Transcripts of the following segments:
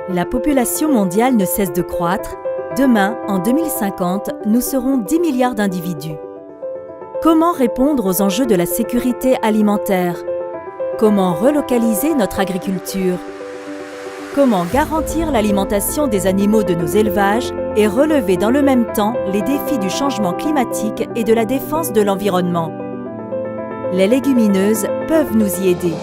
La population mondiale ne cesse de croître. Demain, en 2050, nous serons 10 milliards d'individus. Comment répondre aux enjeux de la sécurité alimentaire? Comment relocaliser notre agriculture? Comment garantir l'alimentation des animaux de nos élevages et relever dans le même temps les défis du changement climatique et de la défense de l'environnement? Les légumineuses peuvent nous y aider.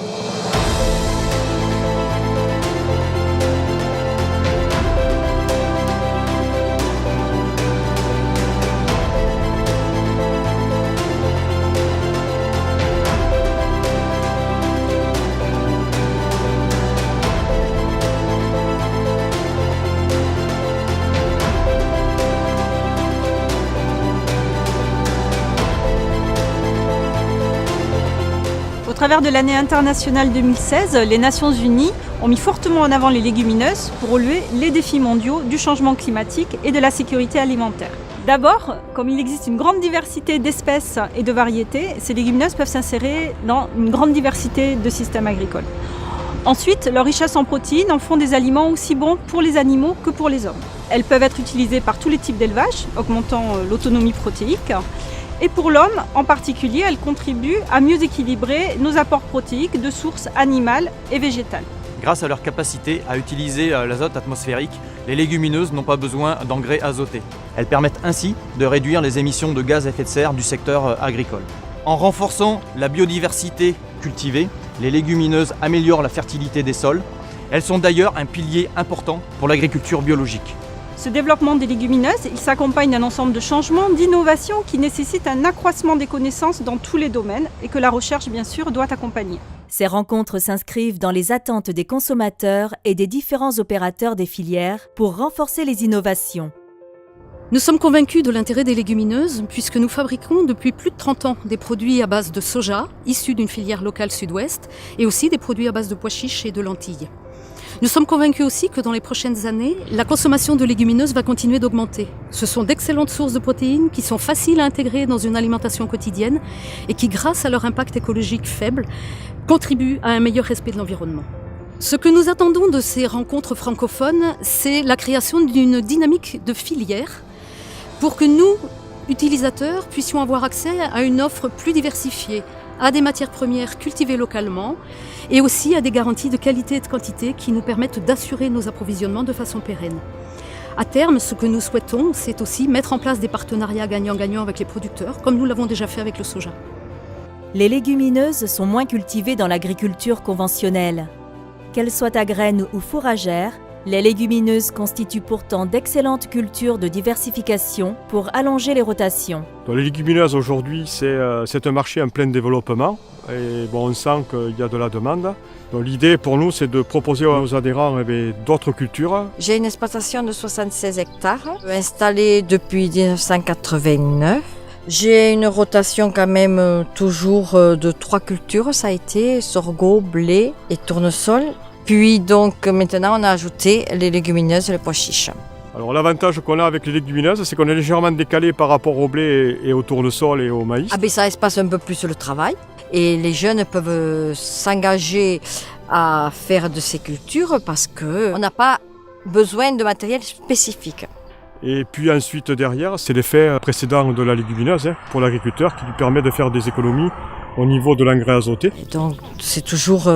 Au travers de l'année internationale 2016, les Nations Unies ont mis fortement en avant les légumineuses pour relever les défis mondiaux du changement climatique et de la sécurité alimentaire. D'abord, comme il existe une grande diversité d'espèces et de variétés, ces légumineuses peuvent s'insérer dans une grande diversité de systèmes agricoles. Ensuite, leur richesse en protéines en font des aliments aussi bons pour les animaux que pour les hommes. Elles peuvent être utilisées par tous les types d'élevage, augmentant l'autonomie protéique. Et pour l'homme, en particulier, elles contribuent à mieux équilibrer nos apports protéiques de sources animales et végétales. Grâce à leur capacité à utiliser l'azote atmosphérique, les légumineuses n'ont pas besoin d'engrais azotés. Elles permettent ainsi de réduire les émissions de gaz à effet de serre du secteur agricole. En renforçant la biodiversité cultivée, les légumineuses améliorent la fertilité des sols. Elles sont d'ailleurs un pilier important pour l'agriculture biologique. Ce développement des légumineuses, il s'accompagne d'un ensemble de changements, d'innovations qui nécessitent un accroissement des connaissances dans tous les domaines et que la recherche, bien sûr, doit accompagner. Ces rencontres s'inscrivent dans les attentes des consommateurs et des différents opérateurs des filières pour renforcer les innovations. Nous sommes convaincus de l'intérêt des légumineuses puisque nous fabriquons depuis plus de 30 ans des produits à base de soja, issus d'une filière locale sud-ouest, et aussi des produits à base de pois chiches et de lentilles. Nous sommes convaincus aussi que dans les prochaines années, la consommation de légumineuses va continuer d'augmenter. Ce sont d'excellentes sources de protéines qui sont faciles à intégrer dans une alimentation quotidienne et qui, grâce à leur impact écologique faible, contribuent à un meilleur respect de l'environnement. Ce que nous attendons de ces rencontres francophones, c'est la création d'une dynamique de filière pour que nous, utilisateurs, puissions avoir accès à une offre plus diversifiée, à des matières premières cultivées localement et aussi à des garanties de qualité et de quantité qui nous permettent d'assurer nos approvisionnements de façon pérenne. À terme, ce que nous souhaitons, c'est aussi mettre en place des partenariats gagnant-gagnant avec les producteurs, comme nous l'avons déjà fait avec le soja. Les légumineuses sont moins cultivées dans l'agriculture conventionnelle. Qu'elles soient à graines ou fourragères, les légumineuses constituent pourtant d'excellentes cultures de diversification pour allonger les rotations. Donc, les légumineuses aujourd'hui, c'est un marché en plein développement et on sent qu'il y a de la demande. Donc, l'idée pour nous, c'est de proposer à nos adhérents d'autres cultures. J'ai une exploitation de 76 hectares installée depuis 1989. J'ai une rotation quand même toujours de 3 cultures, ça a été sorgho, blé et tournesol. Puis donc maintenant on a ajouté les légumineuses et les pois chiches. Alors l'avantage qu'on a avec les légumineuses, c'est qu'on est légèrement décalé par rapport au blé et au tournesol et au maïs. Ça espace un peu plus le travail et les jeunes peuvent s'engager à faire de ces cultures parce qu'on n'a pas besoin de matériel spécifique. Et puis ensuite derrière, c'est l'effet précédent de la légumineuse pour l'agriculteur qui lui permet de faire des économies au niveau de l'engrais azoté. Et donc c'est toujours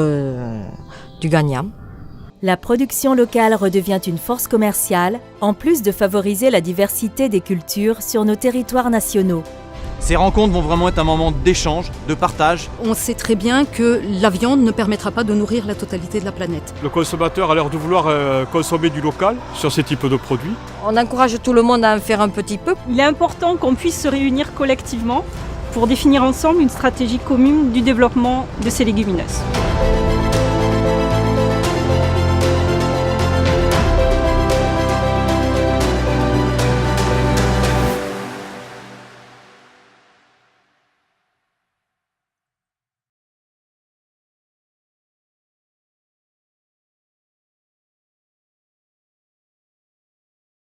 du gagnant. La production locale redevient une force commerciale, en plus de favoriser la diversité des cultures sur nos territoires nationaux. Ces rencontres vont vraiment être un moment d'échange, de partage. On sait très bien que la viande ne permettra pas de nourrir la totalité de la planète. Le consommateur a l'air de vouloir consommer du local sur ces types de produits. On encourage tout le monde à en faire un petit peu. Il est important qu'on puisse se réunir collectivement pour définir ensemble une stratégie commune du développement de ces légumineuses.